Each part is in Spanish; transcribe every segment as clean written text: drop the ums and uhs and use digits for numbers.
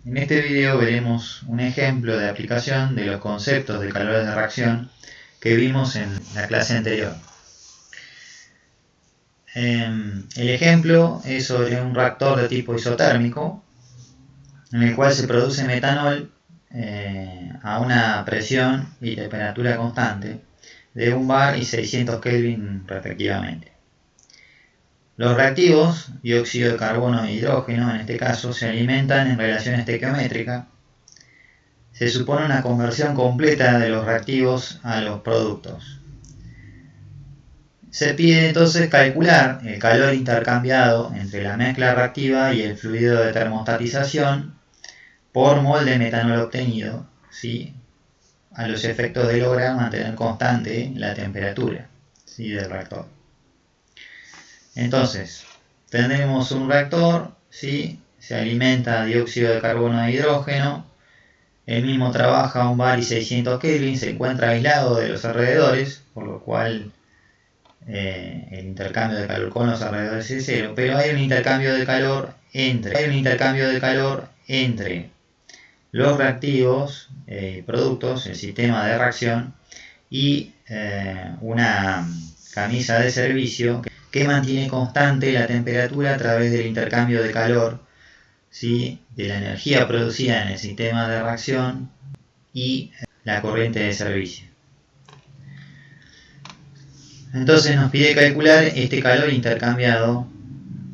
En este video veremos un ejemplo de aplicación de los conceptos de calores de reacción que vimos en la clase anterior. El ejemplo es sobre un reactor de tipo isotérmico en el cual se produce metanol a una presión y temperatura constante de 1 bar y 600 Kelvin respectivamente. Los reactivos, dióxido de carbono e hidrógeno, en este caso, se alimentan en relación estequiométrica. Se supone una conversión completa de los reactivos a los productos. Se pide entonces calcular el calor intercambiado entre la mezcla reactiva y el fluido de termostatización por mol de metanol obtenido, ¿sí?, a los efectos de lograr mantener constante la temperatura, ¿sí?, del reactor. Entonces, tendremos un reactor, ¿sí?, se alimenta dióxido de carbono e hidrógeno, el mismo trabaja a 1 bar y 600 Kelvin, se encuentra aislado de los alrededores, por lo cual el intercambio de calor con los alrededores es cero, pero hay un intercambio de calor entre los reactivos, productos, el sistema de reacción y una camisa de servicio que mantiene constante la temperatura a través del intercambio de calor, ¿sí?, de la energía producida en el sistema de reacción y la corriente de servicio. Entonces nos pide calcular este calor intercambiado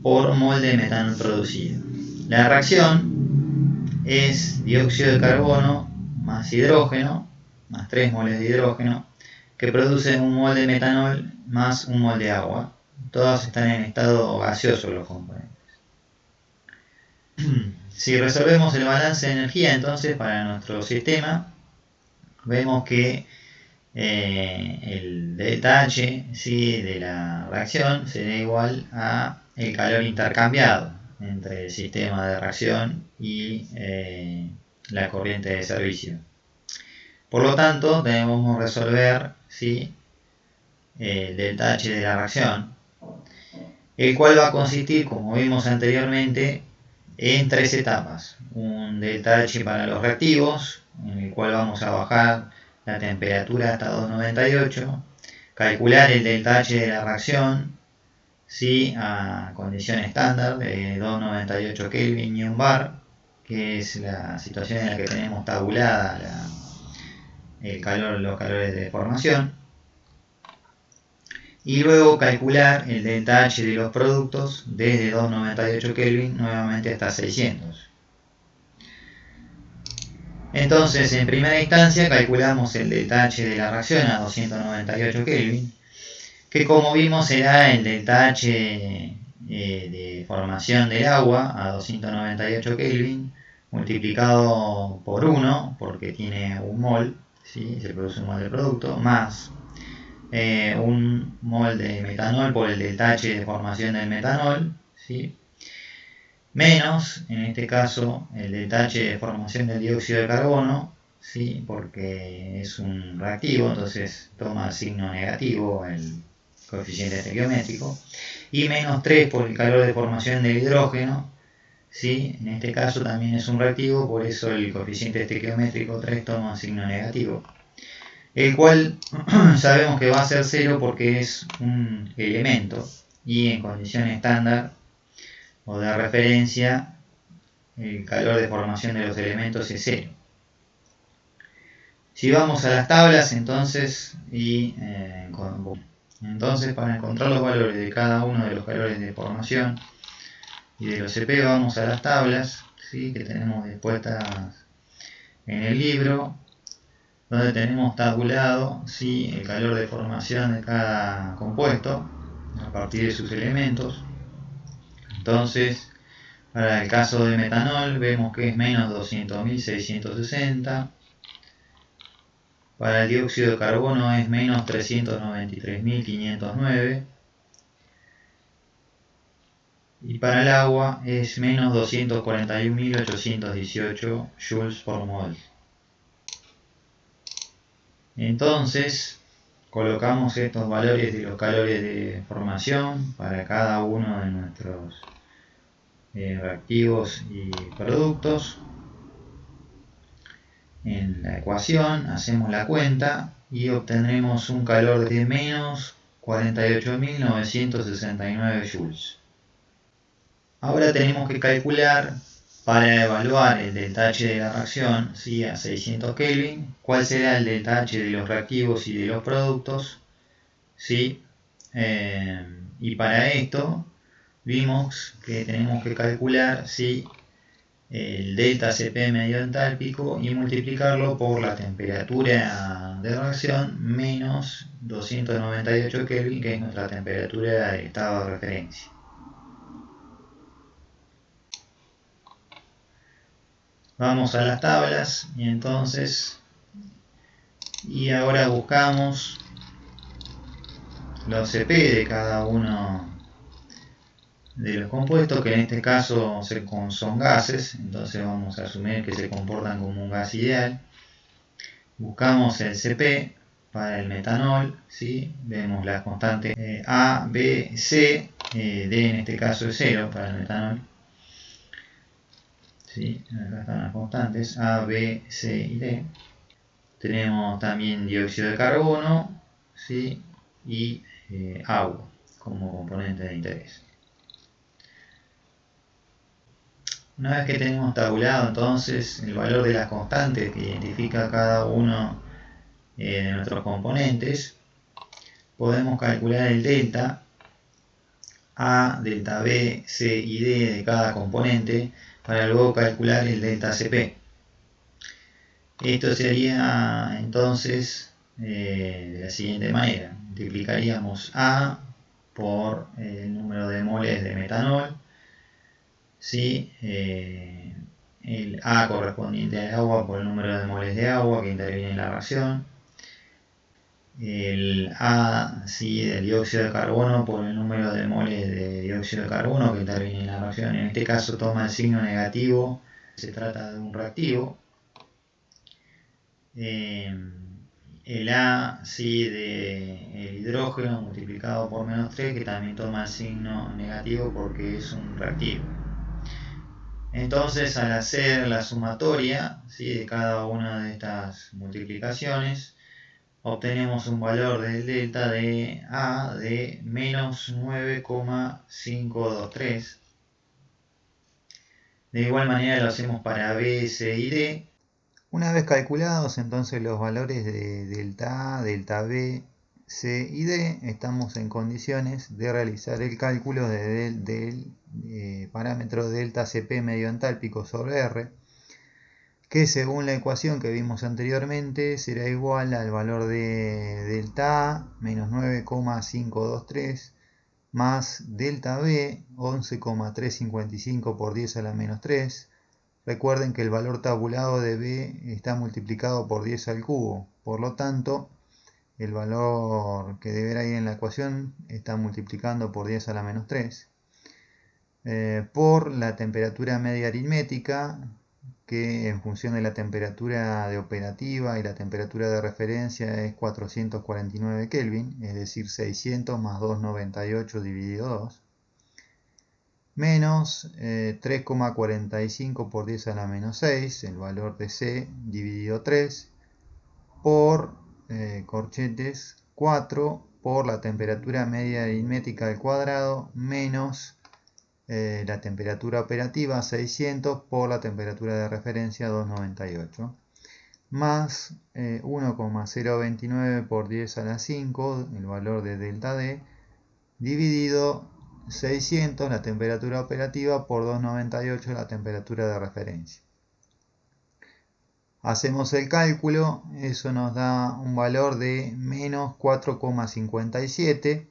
por mol de metanol producido. La reacción es dióxido de carbono más hidrógeno, más 3 moles de hidrógeno, que produce 1 mol de metanol más 1 mol de agua. Todos están en estado gaseoso los componentes. Si resolvemos el balance de energía entonces para nuestro sistema, vemos que el delta H, ¿sí?, de la reacción será igual a el calor intercambiado entre el sistema de reacción y la corriente de servicio. Por lo tanto, debemos resolver, ¿sí?, el delta H de la reacción, el cual va a consistir, como vimos anteriormente, en 3 etapas. Un delta H para los reactivos, en el cual vamos a bajar la temperatura hasta 298, calcular el delta H de la reacción, ¿sí?, a condición estándar de 298 Kelvin y 1 bar, que es la situación en la que tenemos tabulada los calores de formación, y luego calcular el delta H de los productos desde 298 Kelvin nuevamente hasta 600. Entonces, en primera instancia calculamos el delta H de la reacción a 298 Kelvin, que como vimos será el delta H de formación del agua a 298 Kelvin multiplicado por 1, porque tiene 1 mol, ¿sí?, se produce 1 mol de producto, más 1 mol de metanol por el delta H de formación del metanol, ¿sí?, menos, en este caso, el delta H de formación del dióxido de carbono, ¿sí?, porque es un reactivo, entonces toma signo negativo el coeficiente estequiométrico, y menos 3 por el calor de formación del hidrógeno, ¿sí?, en este caso también es un reactivo, por eso el coeficiente estequiométrico 3 toma signo negativo, el cual sabemos que va a ser 0 porque es un elemento y en condición estándar o de referencia el calor de formación de los elementos es 0. Si vamos a las tablas entonces para encontrar los valores de cada uno de los calores de formación y de los CP vamos a las tablas, ¿sí?, que tenemos dispuestas en el libro, donde tenemos tabulado, ¿sí?, el calor de formación de cada compuesto a partir de sus elementos. Entonces, para el caso de metanol vemos que es menos 200.660, para el dióxido de carbono es menos 393.509, y para el agua es menos 241.818 joules por mol. Entonces, colocamos estos valores de los calores de formación para cada uno de nuestros reactivos y productos, en la ecuación, hacemos la cuenta y obtendremos un calor de menos 48.969 joules. Ahora tenemos que calcular, para evaluar el delta-H de la reacción, ¿sí?, a 600 Kelvin, cuál será el delta-H de los reactivos y de los productos, ¿sí? Y para esto vimos que tenemos que calcular, ¿sí?, el delta Cp medio entálpico y multiplicarlo por la temperatura de reacción menos 298 Kelvin, que es nuestra temperatura de estado de referencia. Vamos a las tablas y ahora buscamos los Cp de cada uno de los compuestos, que en este caso son gases, entonces vamos a asumir que se comportan como un gas ideal. Buscamos el Cp para el metanol, ¿sí? Vemos las constantes A, B, C, D en este caso es 0 para el metanol. ¿Sí? Acá están las constantes A, B, C y D. Tenemos también dióxido de carbono, ¿sí?, y agua como componente de interés. Una vez que tenemos tabulado entonces el valor de las constantes que identifica cada uno de nuestros componentes, podemos calcular el delta A, delta B, C y D de cada componente para luego calcular el delta Cp. Esto sería entonces de la siguiente manera: multiplicaríamos A por el número de moles de metanol, ¿sí? El A correspondiente al agua por el número de moles de agua que interviene en la reacción, el A, ¿sí?, del dióxido de carbono por el número de moles de dióxido de carbono que interviene en la reacción. En este caso toma el signo negativo, se trata de un reactivo. El A, ¿sí?, del hidrógeno multiplicado por menos 3, que también toma el signo negativo porque es un reactivo. Entonces, al hacer la sumatoria, ¿sí?, de cada una de estas multiplicaciones, obtenemos un valor del delta de A de menos 9,523. De igual manera lo hacemos para B, C y D. Una vez calculados entonces los valores de delta A, delta B, C y D, estamos en condiciones de realizar el cálculo del parámetro delta Cp medio entálpico sobre R, que según la ecuación que vimos anteriormente será igual al valor de delta A, menos 9,523, más delta B, 11,355 por 10 a la menos 3. Recuerden que el valor tabulado de B está multiplicado por 10 al cubo, por lo tanto el valor que deberá ir en la ecuación está multiplicando por 10 a la menos 3, por la temperatura media aritmética, que en función de la temperatura de operativa y la temperatura de referencia es 449 Kelvin, es decir, 600 más 298 dividido 2, menos 3,45 por 10 a la menos 6, el valor de C, dividido 3, por corchetes 4 por la temperatura media aritmética al cuadrado, menos la temperatura operativa 600 por la temperatura de referencia 298, más 1,029 por 10 a la 5, el valor de delta D, dividido 600, la temperatura operativa, por 298, la temperatura de referencia. Hacemos el cálculo, eso nos da un valor de menos 4,57.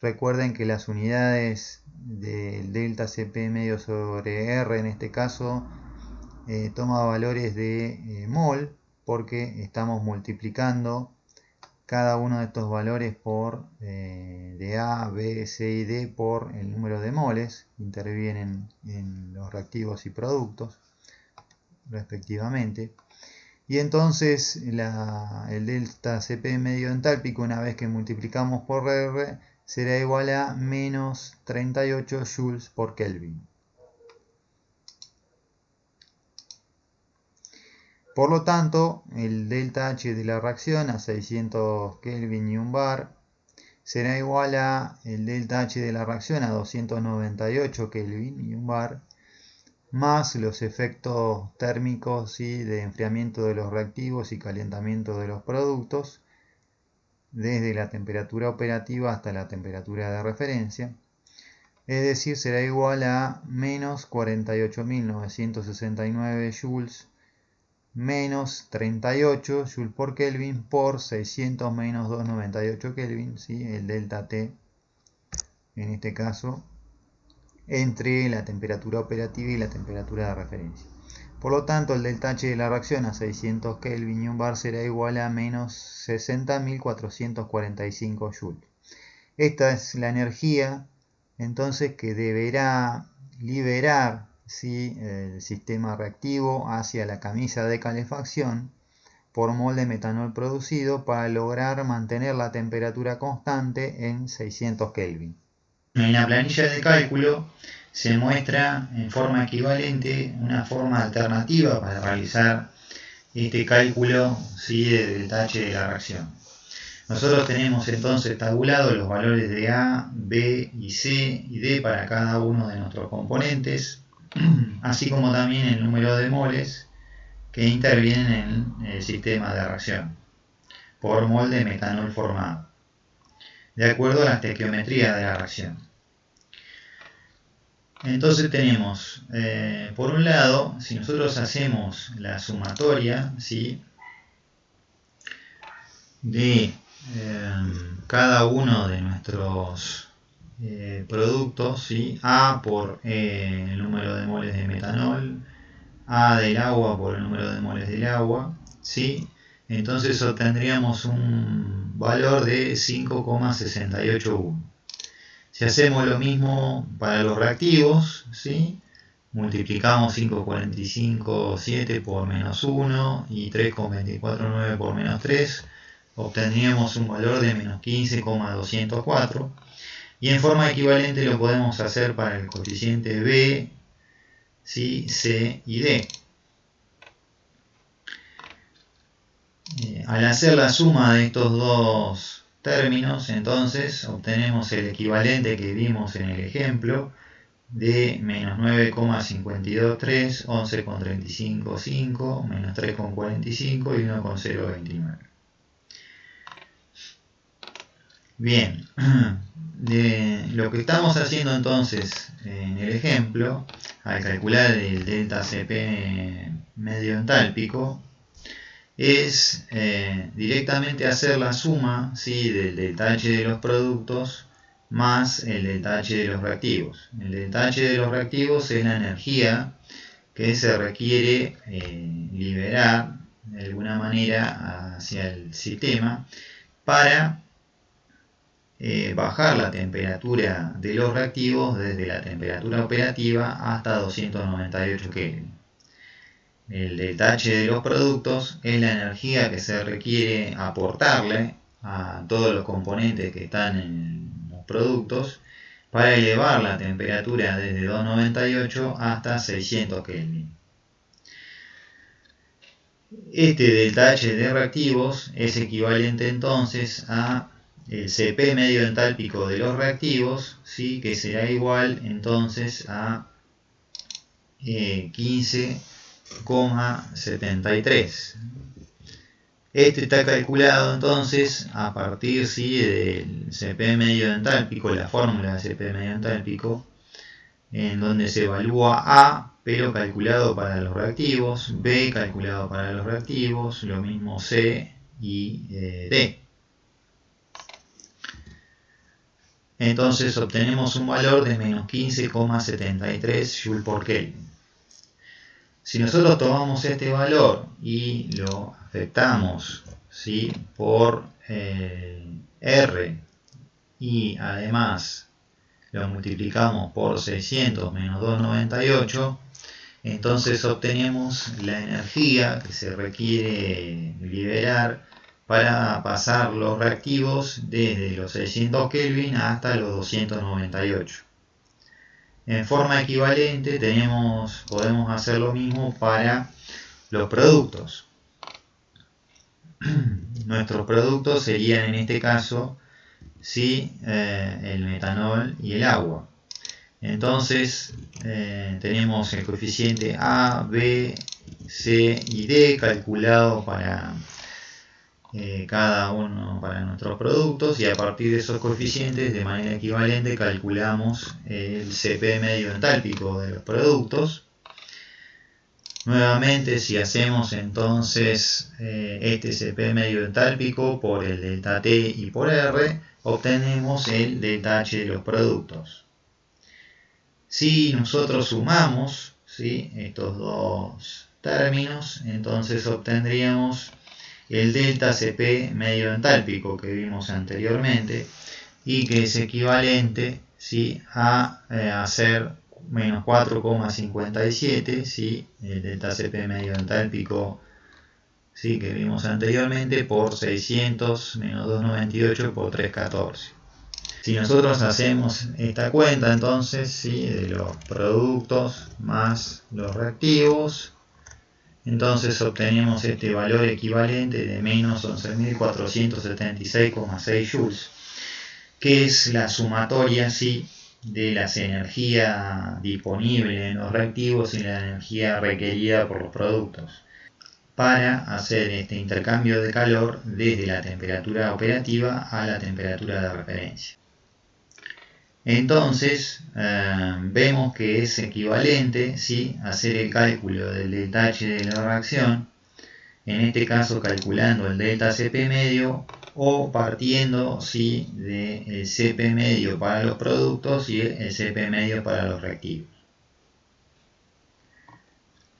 Recuerden que las unidades del delta Cp medio sobre R en este caso toma valores de mol, porque estamos multiplicando cada uno de estos valores por de A, B, C y D por el número de moles que intervienen en los reactivos y productos respectivamente. Y entonces el delta Cp medio entálpico, una vez que multiplicamos por R, será igual a menos 38 joules por Kelvin. Por lo tanto, el delta H de la reacción a 600 Kelvin y 1 bar será igual a el delta H de la reacción a 298 Kelvin y 1 bar más los efectos térmicos, ¿sí?, de enfriamiento de los reactivos y calentamiento de los productos desde la temperatura operativa hasta la temperatura de referencia. Es decir, será igual a menos 48.969 joules menos 38 joules por Kelvin por 600 menos 298 Kelvin, ¿sí?, el delta T en este caso, entre la temperatura operativa y la temperatura de referencia. Por lo tanto, el delta H de la reacción a 600 Kelvin y 1 bar será igual a menos 60.445 joules. Esta es la energía entonces que deberá liberar, ¿sí?, el sistema reactivo hacia la camisa de calefacción por mol de metanol producido para lograr mantener la temperatura constante en 600 Kelvin. En la planilla de cálculo se muestra en forma equivalente una forma alternativa para realizar este cálculo, ¿sí?, del delta H de la reacción. Nosotros tenemos entonces tabulados los valores de A, B y C y D para cada uno de nuestros componentes, así como también el número de moles que intervienen en el sistema de reacción por mol de metanol formado, de acuerdo a la estequiometría de la reacción. Entonces tenemos, por un lado, si nosotros hacemos la sumatoria, ¿sí?, de cada uno de nuestros productos, ¿sí?, A por el número de moles de metanol, A del agua por el número de moles del agua, ¿sí?, entonces obtendríamos un valor de 5,681. Si hacemos lo mismo para los reactivos, ¿sí?, multiplicamos 5,457 por menos 1 y 3,249 por menos 3, obtendríamos un valor de menos 15,204. Y en forma equivalente lo podemos hacer para el coeficiente B, ¿sí?, C y D. Al hacer la suma de estos dos términos, entonces obtenemos el equivalente que vimos en el ejemplo de menos 9,523, 11,355, menos 3,45 y 1,029. Bien, lo que estamos haciendo entonces en el ejemplo, al calcular el delta Cp medio entálpico, es directamente hacer la suma, ¿sí?, del delta H de los productos más el delta H de los reactivos. El delta H de los reactivos es la energía que se requiere liberar de alguna manera hacia el sistema para bajar la temperatura de los reactivos desde la temperatura operativa hasta 298 Kelvin. El delta H de los productos es la energía que se requiere aportarle a todos los componentes que están en los productos para elevar la temperatura desde 298 hasta 600 Kelvin. Este delta H de reactivos es equivalente entonces a el Cp medio entálpico de los reactivos, ¿sí?, que será igual entonces a 15,73. Este está calculado entonces a partir, ¿sí?, del Cp medio entálpico, la fórmula de Cp medio entálpico, en donde se evalúa A, pero calculado para los reactivos, B calculado para los reactivos, lo mismo C y D. Entonces obtenemos un valor de menos 15,73 Joule por Kelvin. Si nosotros tomamos este valor y lo afectamos, ¿sí?, por R y además lo multiplicamos por 600 menos 298, entonces obtenemos la energía que se requiere liberar para pasar los reactivos desde los 600 Kelvin hasta los 298. En forma equivalente podemos hacer lo mismo para los productos. Nuestros productos serían en este caso el metanol y el agua. Entonces tenemos el coeficiente A, B, C y D calculado para cada uno para nuestros productos, y a partir de esos coeficientes de manera equivalente calculamos el CP medio entálpico de los productos. Nuevamente, si hacemos entonces este CP medio entálpico por el delta T y por R, obtenemos el delta H de los productos. Si nosotros sumamos estos dos términos, entonces obtendríamos el delta CP medio entálpico que vimos anteriormente, y que es equivalente a hacer menos 4,57, el delta CP medio entálpico que vimos anteriormente, por 600 menos 298 por 314. Si nosotros hacemos esta cuenta entonces de los productos más los reactivos, entonces obtenemos este valor equivalente de menos 11.476,6 joules, que es la sumatoria de las energías disponibles en los reactivos y la energía requerida por los productos para hacer este intercambio de calor desde la temperatura operativa a la temperatura de referencia. Entonces vemos que es equivalente hacer el cálculo del delta H de la reacción, en este caso calculando el delta CP medio o partiendo del CP medio para los productos y el CP medio para los reactivos.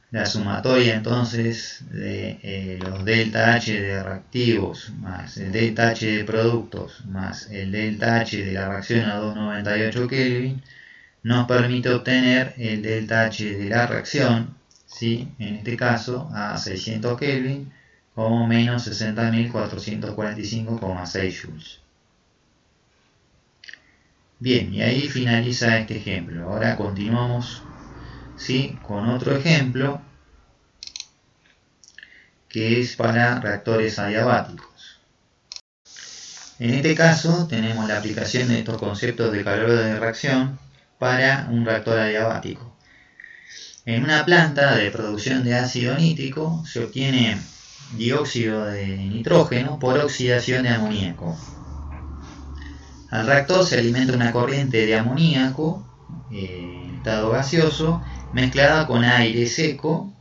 La sumatoria entonces de los delta H de reactivos más el delta H de productos más el delta H de la reacción a 298 Kelvin nos permite obtener el delta H de la reacción, en este caso a 600 Kelvin, como menos 60.445,6 joules. Bien, y ahí finaliza este ejemplo. Ahora continuamos con otro ejemplo que es para reactores adiabáticos. En este caso tenemos la aplicación de estos conceptos de calor de reacción para un reactor adiabático. En una planta de producción de ácido nítrico se obtiene dióxido de nitrógeno por oxidación de amoníaco. Al reactor se alimenta una corriente de amoníaco en estado gaseoso mezclada con aire seco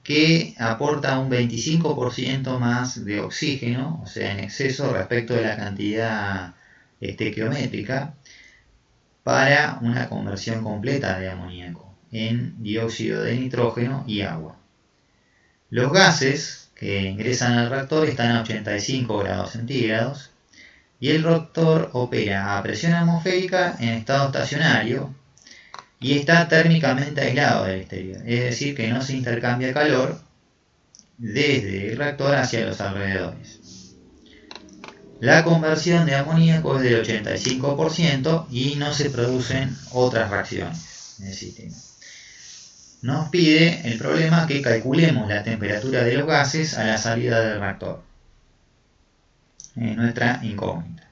que aporta un 25% más de oxígeno, o sea, en exceso respecto de la cantidad estequiométrica, para una conversión completa de amoníaco en dióxido de nitrógeno y agua. Los gases que ingresan al reactor están a 85 grados centígrados y el reactor opera a presión atmosférica en estado estacionario y está térmicamente aislado del exterior, es decir, que no se intercambia calor desde el reactor hacia los alrededores. La conversión de amoníaco es del 85% y no se producen otras reacciones en el sistema. Nos pide el problema que calculemos la temperatura de los gases a la salida del reactor. Es nuestra incógnita.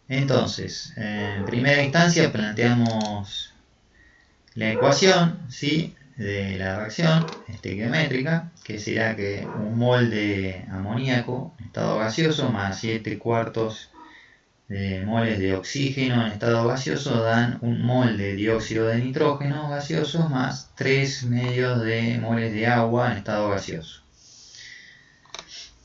Entonces, en primera instancia planteamos la ecuación de la reacción estequiométrica, que será que un mol de amoníaco en estado gaseoso más 7/4 de moles de oxígeno en estado gaseoso dan un mol de dióxido de nitrógeno gaseoso más 3/2 de moles de agua en estado gaseoso.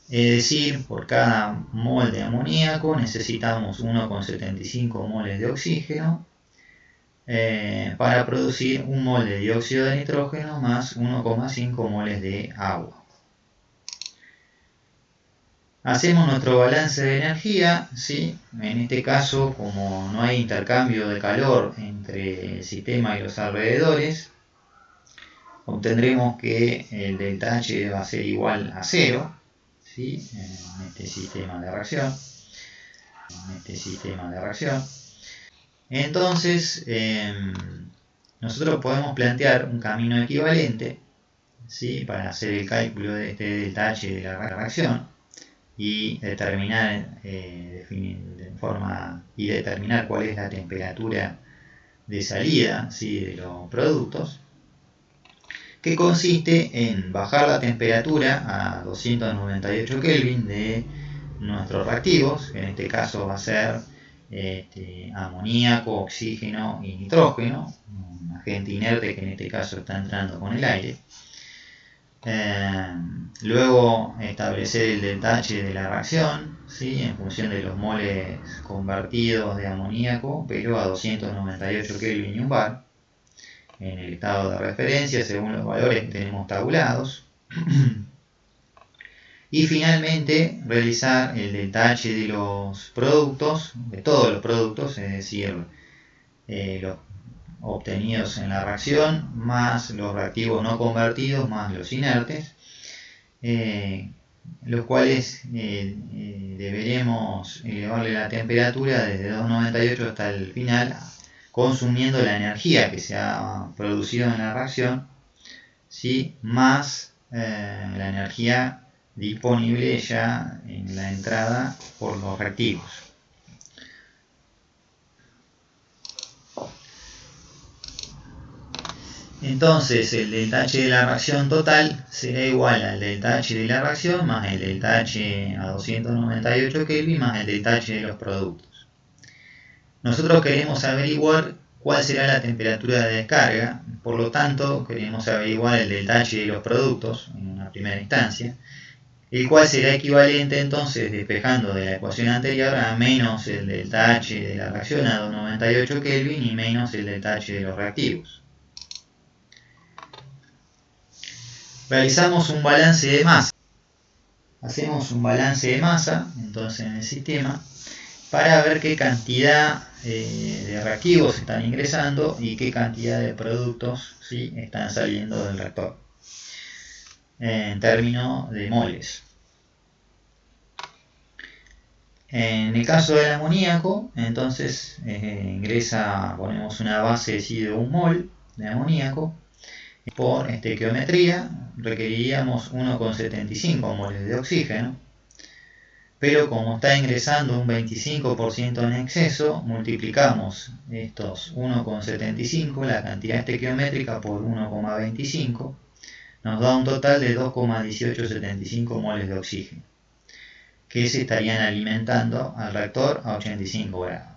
Es decir, por cada mol de amoníaco necesitamos 1,75 moles de oxígeno para producir un mol de dióxido de nitrógeno más 1,5 moles de agua. Hacemos nuestro balance de energía, en este caso, como no hay intercambio de calor entre el sistema y los alrededores, obtendremos que el delta H va a ser igual a 0, en este sistema de reacción. Entonces, nosotros podemos plantear un camino equivalente ¿sí? Para hacer el cálculo de este delta H de la reacción y determinar determinar cuál es la temperatura de salida, ¿sí? De los productos, que consiste en bajar la temperatura a 298 Kelvin de nuestros reactivos, que en este caso va a ser amoníaco, oxígeno y nitrógeno, un agente inerte que en este caso está entrando con el aire. Luego establecer el delta H de la reacción, ¿sí? En función de los moles convertidos de amoníaco, pero a 298 Kelvin y un bar, en el estado de referencia según los valores que tenemos tabulados. Y finalmente realizar el delta H de los productos, de todos los productos, es decir, los obtenidos en la reacción, más los reactivos no convertidos, más los inertes, los cuales deberemos elevarle la temperatura desde 298 hasta el final, consumiendo la energía que se ha producido en la reacción, ¿sí? Más la energía disponible ya en la entrada por los reactivos. Entonces el delta H de la reacción total será igual al delta H de la reacción más el delta H a 298 Kelvin más el delta H de los productos. Nosotros queremos averiguar cuál será la temperatura de descarga, por lo tanto queremos averiguar el delta H de los productos en una primera instancia, el cual será equivalente entonces, despejando de la ecuación anterior, a menos el delta H de la reacción a 298 Kelvin y menos el delta H de los reactivos. Realizamos un balance de masa. Hacemos un balance de masa entonces en el sistema para ver qué cantidad de reactivos están ingresando y qué cantidad de productos, ¿sí? Están saliendo del reactor en términos de moles. En el caso del amoníaco, entonces ponemos una base de 1 mol de amoníaco. Por estequiometría requeriríamos 1,75 moles de oxígeno, pero como está ingresando un 25% en exceso, multiplicamos estos 1,75, la cantidad estequiométrica, por 1,25, nos da un total de 2,1875 moles de oxígeno, que se estarían alimentando al reactor a 85 grados.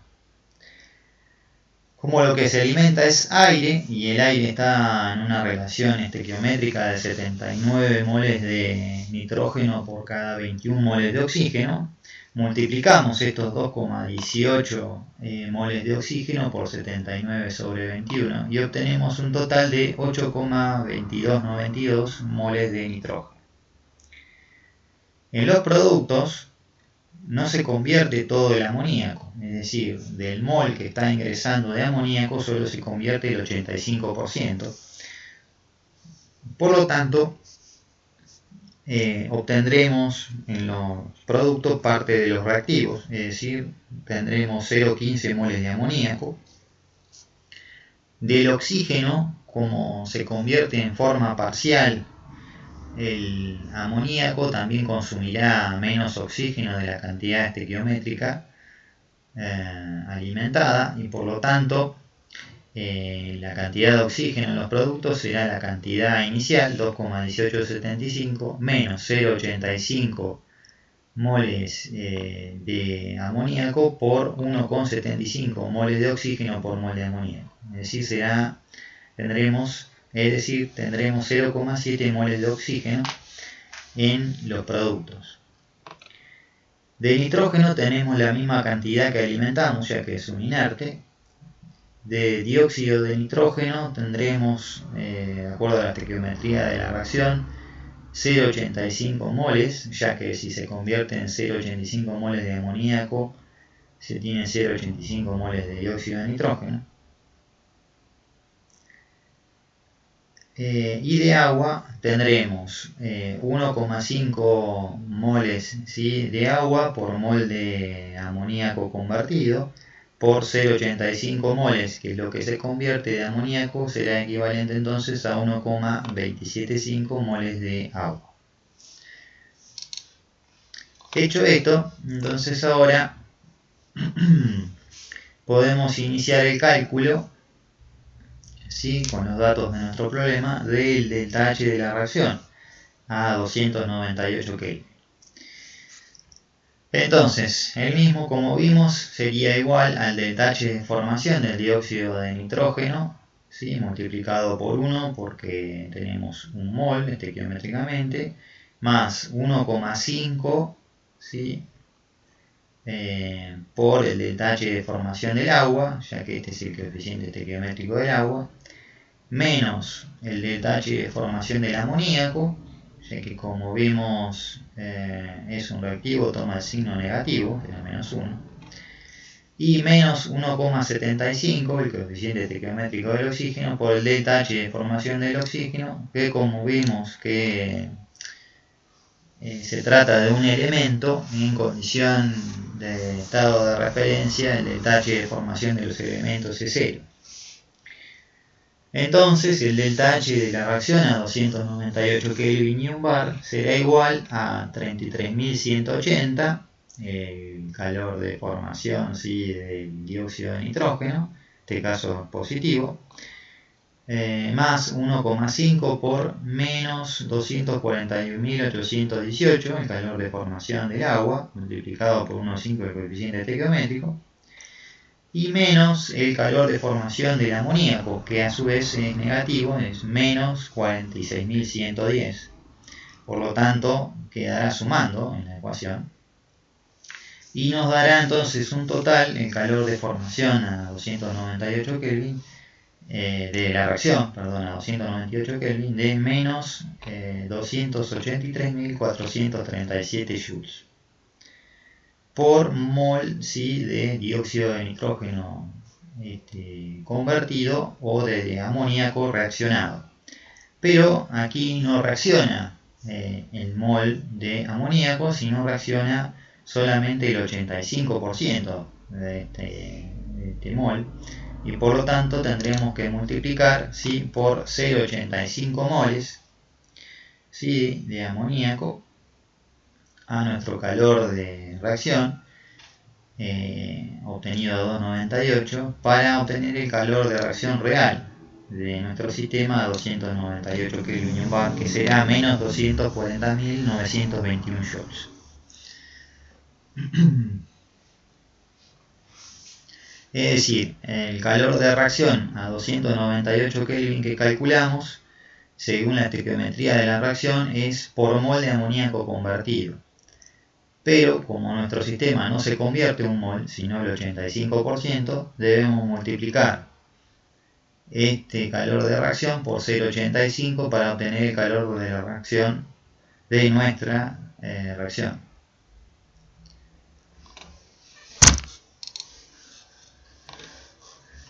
Como lo que se alimenta es aire, y el aire está en una relación estequiométrica de 79 moles de nitrógeno por cada 21 moles de oxígeno, multiplicamos estos 2,18 moles de oxígeno por 79 sobre 21 y obtenemos un total de 8,2292 moles de nitrógeno. En los productos no se convierte todo el amoníaco, es decir, del mol que está ingresando de amoníaco solo se convierte el 85%. Por lo tanto, obtendremos en los productos parte de los reactivos, es decir, tendremos 0,15 moles de amoníaco. Del oxígeno, como se convierte en forma parcial, el amoníaco también consumirá menos oxígeno de la cantidad estequiométrica alimentada, y por lo tanto la cantidad de oxígeno en los productos será la cantidad inicial, 2,1875, menos 0,85 moles de amoníaco por 1,75 moles de oxígeno por mol de amoníaco. Es decir, tendremos 0,7 moles de oxígeno en los productos. De nitrógeno tenemos la misma cantidad que alimentamos, ya que es un inerte. De dióxido de nitrógeno tendremos, de acuerdo a la estequiometría de la reacción, 0,85 moles, ya que si se convierte en 0,85 moles de amoníaco, se tiene 0,85 moles de dióxido de nitrógeno. Y de agua tendremos 1,5 moles, ¿sí?, de agua por mol de amoníaco convertido por 0,85 moles, que es lo que se convierte de amoníaco, será equivalente entonces a 1,275 moles de agua. Hecho esto, entonces ahora podemos iniciar el cálculo, ¿sí?, con los datos de nuestro problema del delta H de la reacción a 298 Kelvin. Entonces, el mismo, como vimos, sería igual al delta H de formación del dióxido de nitrógeno, ¿sí?, multiplicado por 1, porque tenemos un mol estequiométricamente, más 1,5, ¿sí?, por el delta H de formación del agua, ya que este es el coeficiente estequiométrico del agua, menos el delta H de formación del amoníaco, ya que como vimos es un reactivo, toma el signo negativo, que es menos 1, y menos 1,75, el coeficiente estequiométrico del oxígeno, por el delta H de formación del oxígeno, que como vimos que se trata de un elemento en condición de estado de referencia, el delta H de formación de los elementos es 0. Entonces el delta H de la reacción a 298 Kelvin y un bar será igual a 33.180, el calor de formación, ¿sí?, del dióxido de nitrógeno, en este caso positivo, más 1,5 por menos 241.818, el calor de formación del agua, multiplicado por 1,5 el coeficiente estequiométrico, y menos el calor de formación del amoníaco, que a su vez es negativo, es menos 46.110. Por lo tanto, quedará sumando en la ecuación. Y nos dará entonces un total, el calor de formación a 298 Kelvin, de la reacción, perdón, a 298 Kelvin, de menos 283.437 joules por mol, ¿sí?, de dióxido de nitrógeno convertido o de amoníaco reaccionado. Pero aquí no reacciona el mol de amoníaco, sino reacciona solamente el 85% de este mol, y por lo tanto tendremos que multiplicar, ¿sí?, por 0,85 moles, ¿sí?, de amoníaco a nuestro calor de reacción, obtenido a 298, para obtener el calor de reacción real de nuestro sistema a 298 Kelvin bar, que será menos 240.921 joules. Es decir, el calor de reacción a 298 Kelvin que calculamos, según la estequiometría de la reacción, es por mol de amoníaco convertido. Pero como nuestro sistema no se convierte en un mol, sino el 85%, debemos multiplicar este calor de reacción por 0,85 para obtener el calor de la reacción de nuestra reacción.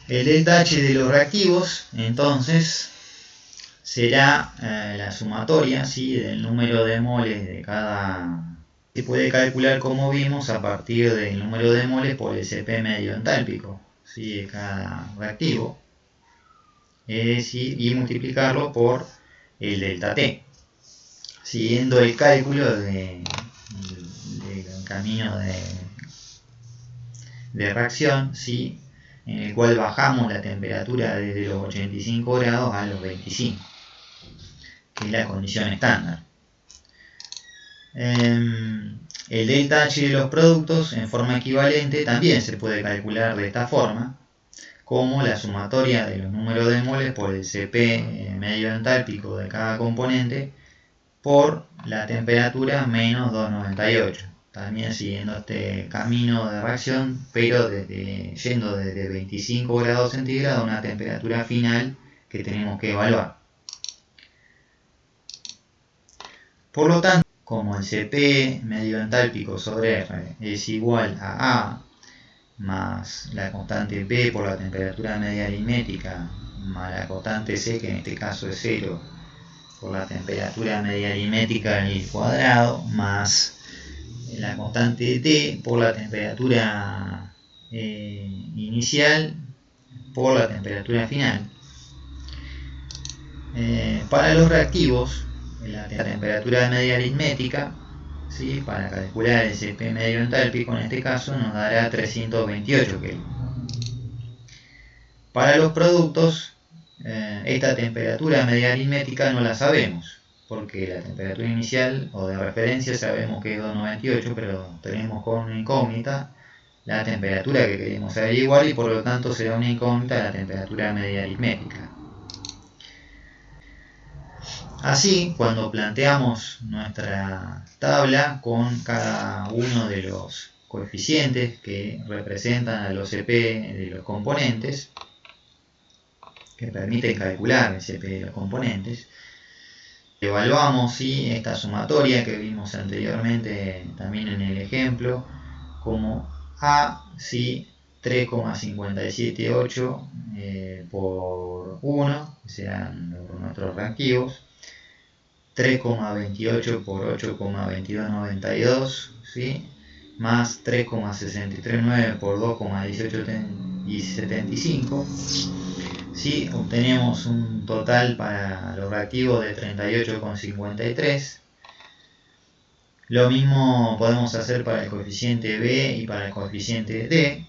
El delta H de los reactivos, entonces, será la sumatoria, ¿sí?, del número de moles de cada. Se puede calcular, como vimos, a partir del número de moles por el Cp medio entálpico, ¿sí?, de cada reactivo, es decir, y multiplicarlo por el delta T, siguiendo el cálculo del camino de reacción, ¿sí?, en el cual bajamos la temperatura desde los 85 grados a los 25, que es la condición estándar. El delta H de los productos en forma equivalente también se puede calcular de esta forma, como la sumatoria de los números de moles por el Cp medio entálpico de cada componente por la temperatura menos 298. También siguiendo este camino de reacción, pero yendo desde 25 grados centígrados a una temperatura final que tenemos que evaluar. Por lo tanto, como el Cp medio entálpico sobre R es igual a A más la constante P por la temperatura media aritmética más la constante C, que en este caso es 0, por la temperatura media aritmética al cuadrado, más la constante T por la temperatura inicial por la temperatura final. Para los reactivos, la temperatura media aritmética, ¿sí?, para calcular el CP medio entálpico en este caso nos dará 328 Kelvin. Para los productos, esta temperatura media aritmética no la sabemos, porque la temperatura inicial o de referencia sabemos que es 298, pero tenemos con una incógnita la temperatura que queremos averiguar y por lo tanto será una incógnita la temperatura media aritmética. Así, cuando planteamos nuestra tabla con cada uno de los coeficientes que representan a los CP de los componentes, que permiten calcular el CP de los componentes, evaluamos si esta sumatoria que vimos anteriormente también en el ejemplo, como A, si 3,578 por 1, que serán nuestros reactivos, 3,28 por 8,2292, ¿sí?, más 3,639 por 2,1875, ¿sí?, obtenemos un total para los reactivos de 38,53. Lo mismo podemos hacer para el coeficiente B y para el coeficiente D.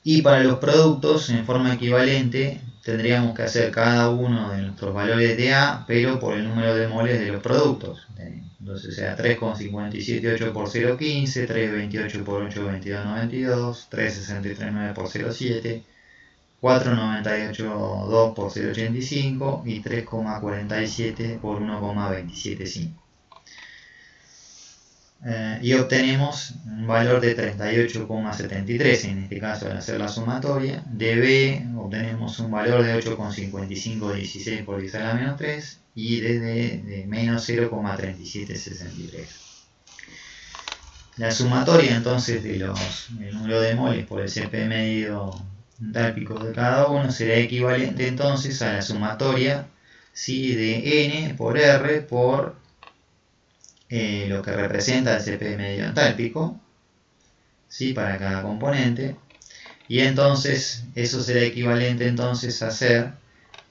Y para los productos, en forma equivalente, tendríamos que hacer cada uno de nuestros valores de A, pero por el número de moles de los productos. Entonces será 3,578 por 0,15, 3,28 por 8,2292, 3,639 por 0,7, 4,982 por 0,85 y 3,47 por 1,275. Y obtenemos un valor de 38,73, en este caso al hacer la sumatoria. De B obtenemos un valor de 8,5516 por 10 a la menos 3 y de menos 0,3763. La sumatoria entonces del número de moles por el CP medio entálpico de cada uno será equivalente entonces a la sumatoria, ¿sí?, de N por R por lo que representa el CP medio entálpico, ¿sí?, para cada componente, y entonces eso será equivalente entonces a hacer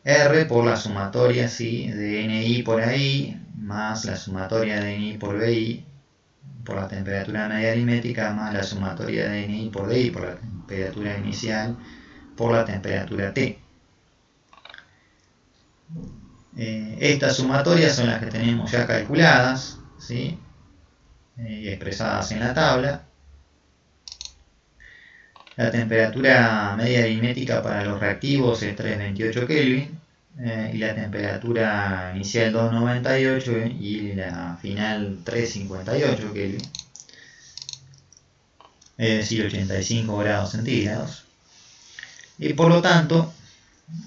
R por la sumatoria, ¿sí?, de NI por AI más la sumatoria de NI por BI por la temperatura media aritmética más la sumatoria de NI por DI por la temperatura inicial por la temperatura T. Estas sumatorias son las que tenemos ya calculadas, ¿sí?, y expresadas en la tabla. La temperatura media aritmética para los reactivos es 328 Kelvin y la temperatura inicial 298 y la final 358 Kelvin, es decir, 85 grados centígrados. Y por lo tanto,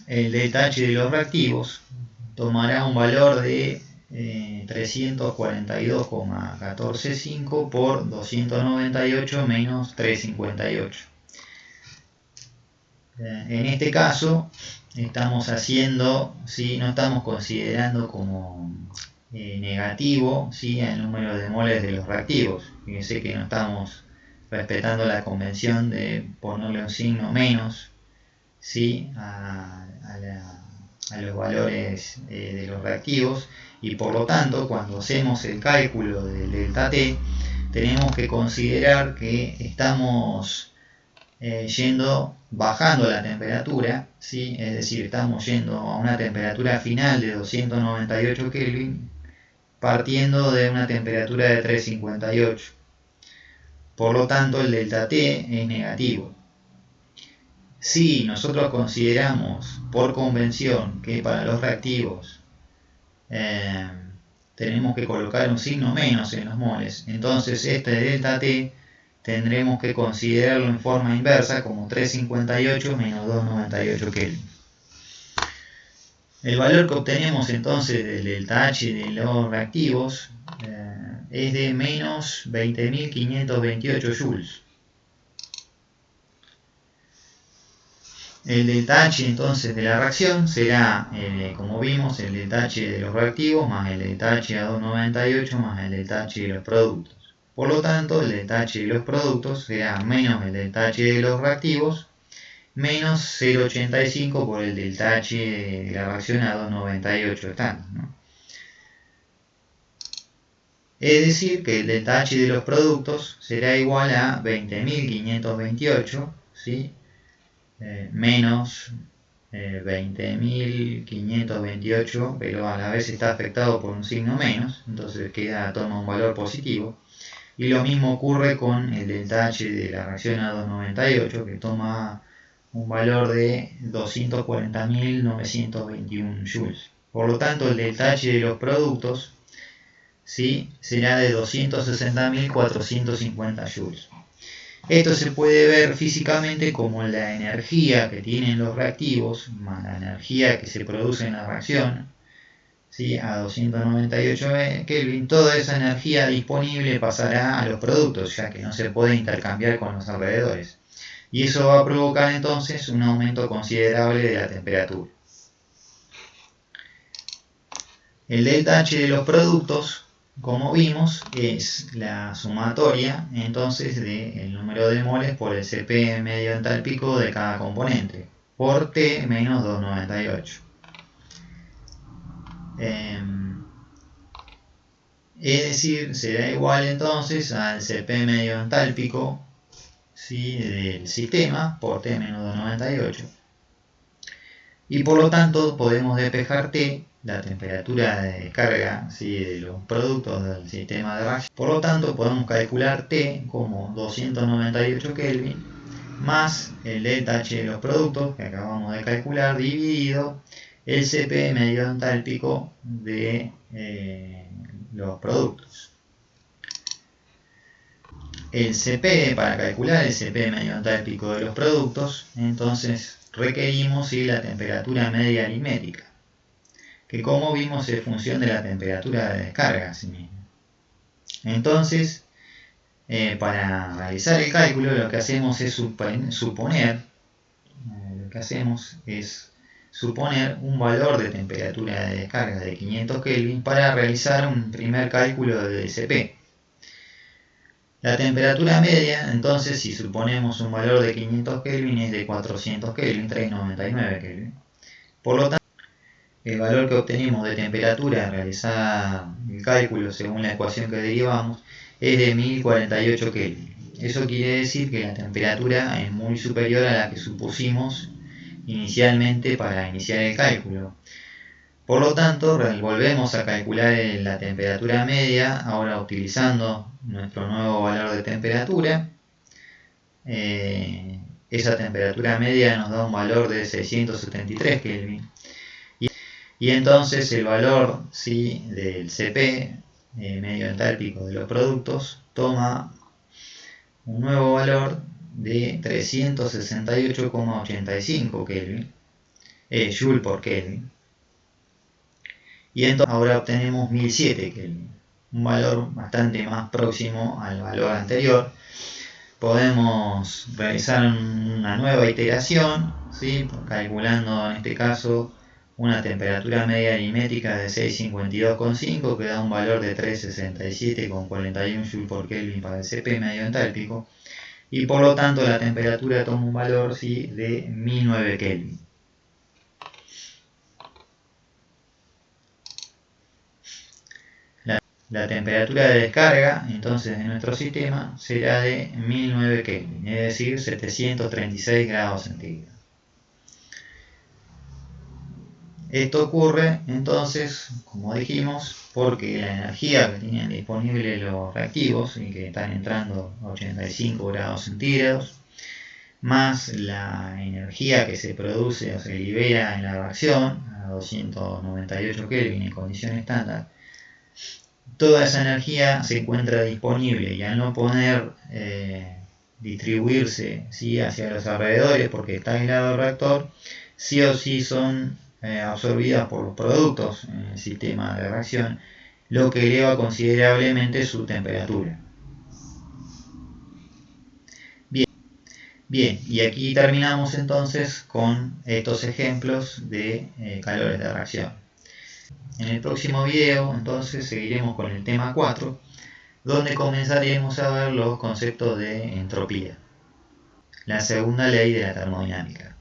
el delta H de los reactivos tomará un valor de 342,145 por 298 menos 358. En este caso estamos haciendo, ¿sí?, no estamos considerando como negativo, ¿sí?, el número de moles de los reactivos. Fíjense que no estamos respetando la convención de ponerle un signo menos, ¿sí?, a los valores de los reactivos, y por lo tanto cuando hacemos el cálculo del delta T tenemos que considerar que estamos bajando la temperatura, ¿sí?, es decir, estamos yendo a una temperatura final de 298 Kelvin partiendo de una temperatura de 358. Por lo tanto el delta T es negativo. Si nosotros consideramos por convención que para los reactivos tenemos que colocar un signo menos en los moles, entonces este delta T tendremos que considerarlo en forma inversa como 358 menos 298 Kelvin. El valor que obtenemos entonces del delta H de los reactivos es de menos 20.528 joules. El delta H entonces de la reacción será, como vimos, el delta H de los reactivos más el delta H a 298 más el delta H de los productos. Por lo tanto, el ΔH de los productos será menos el ΔH de los reactivos, menos 0,85 por el ΔH de la reacción a 298 estándar, ¿no? Es decir, que el ΔH de los productos será igual a 20.528, ¿sí? Menos 20.528, pero a la vez está afectado por un signo menos, entonces toma un valor positivo. Y lo mismo ocurre con el ΔH de la reacción a 298, que toma un valor de 240.921 joules. Por lo tanto, el ΔH de los productos, ¿sí?, será de 260.450 joules. Esto se puede ver físicamente como la energía que tienen los reactivos más la energía que se produce en la reacción, ¿sí?, a 298 Kelvin. Toda esa energía disponible pasará a los productos, ya que no se puede intercambiar con los alrededores. Y eso va a provocar entonces un aumento considerable de la temperatura. El ΔH de los productos, como vimos, es la sumatoria entonces del número de moles por el Cp medio entálpico de cada componente por T menos 298. Es decir, será igual entonces al Cp medio entálpico, ¿sí?, del sistema por T menos 298. Y por lo tanto podemos despejar T, la temperatura de descarga, ¿sí?, de los productos del sistema de reacción. Por lo tanto podemos calcular T como 298 Kelvin más el ΔH de los productos que acabamos de calcular dividido el Cp medio entálpico de los productos. El Cp, para calcular el Cp medio entálpico de los productos, entonces requerimos la temperatura media aritmética, que como vimos es función de la temperatura de descarga. Entonces, para realizar el cálculo lo que hacemos es suponer un valor de temperatura de descarga de 500 Kelvin para realizar un primer cálculo del Cp. La temperatura media, entonces, si suponemos un valor de 500 Kelvin, es de 400 Kelvin, 399 Kelvin. Por lo tanto, el valor que obtenemos de temperatura al realizar el cálculo según la ecuación que derivamos es de 1048 Kelvin. Eso quiere decir que la temperatura es muy superior a la que supusimos inicialmente para iniciar el cálculo. Por lo tanto, volvemos a calcular la temperatura media, ahora utilizando nuestro nuevo valor de temperatura. Esa temperatura media nos da un valor de 673 Kelvin. Y entonces el valor, ¿sí?, del Cp medio entálpico de los productos toma un nuevo valor de 368,85 Kelvin, Joule por Kelvin. Y entonces ahora obtenemos 1007 Kelvin, un valor bastante más próximo al valor anterior. Podemos realizar una nueva iteración, ¿sí?, calculando en este caso una temperatura media aritmética de 652,5, que da un valor de 367,41 Joule por Kelvin para el Cp medio entálpico, y por lo tanto la temperatura toma un valor, ¿sí?, de 1009 Kelvin. La temperatura de descarga entonces de nuestro sistema será de 1009 Kelvin, es decir, 736 grados centígrados. Esto ocurre entonces, como dijimos, porque la energía que tienen disponible los reactivos y que están entrando a 85 grados centígrados, más la energía que se produce o se libera en la reacción a 298 Kelvin en condición estándar, toda esa energía se encuentra disponible, y al no poder distribuirse, ¿sí?, hacia los alrededores porque está aislado el reactor, sí o sí son absorbidas por los productos en el sistema de reacción, lo que eleva considerablemente su temperatura. Bien, y aquí terminamos entonces con estos ejemplos de calores de reacción. En el próximo video entonces seguiremos con el tema 4, donde comenzaremos a ver los conceptos de entropía, la segunda ley de la termodinámica.